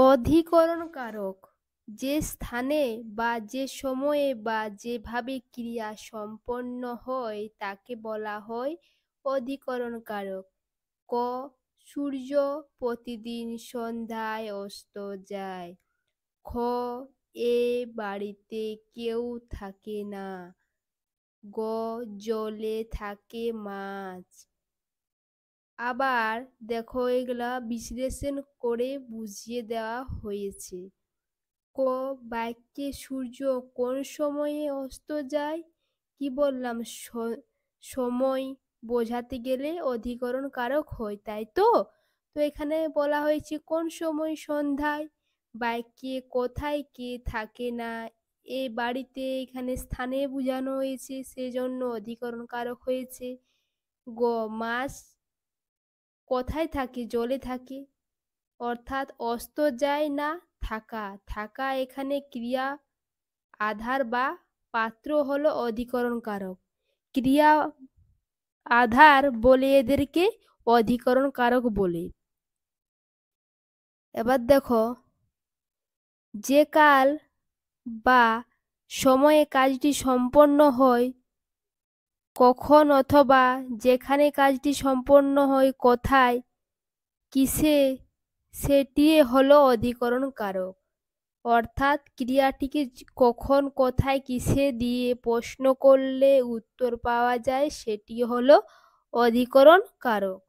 অধিকরণ কারক যে স্থানে বা যে সময়ে বা যেভাবে ক্রিয়া সম্পন্ন হয় তাকে বলা হয় অধিকরণ কারক। ক. সূর্য প্রতিদিন সন্ধ্যায় অস্ত যায়। খ. এ বাড়িতে কেউ থাকে না। গ. জলে থাকে মাছ। আবার দেখো, এগুলা বিশ্লেষণ করে বুঝিয়ে দেওয়া হয়েছে। ক. বাক্যে সূর্য কোন সময়ে অস্ত যায়? কি বললাম, সময় বোঝাতে গেলে অধিকরণ কারক হয়, তাই তো? তো এখানে বলা হয়েছে কোন সময়, সন্ধ্যায়। বাক্যে কোথায় কে থাকে না, এ বাড়িতে এখানে স্থানে বোঝানো হয়েছে, সেজন্য অধিকরণ কারক হয়েছে। গ. মাছ কোথায় থাকে? জলে থাকে, অর্থাৎ অস্ত যায় না থাকা। থাকা এখানে ক্রিয়া আধার বা পাত্র হলো অধিকরণ কারক। ক্রিয়া আধার বলে এদেরকে অধিকরণ কারক বলে। এবার দেখো, যে কাল বা সময়ে কাজটি সম্পন্ন হয়, কখন অথবা যেখানে কাজটি সম্পন্ন হয়, কোথায়, কিসে, সেটি হলো অধিকরণ কারক। অর্থাৎ ক্রিয়াটিকে কখন, কোথায়, কিসে দিয়ে প্রশ্ন করলে উত্তর পাওয়া যায়, সেটি হলো অধিকরণ কারক।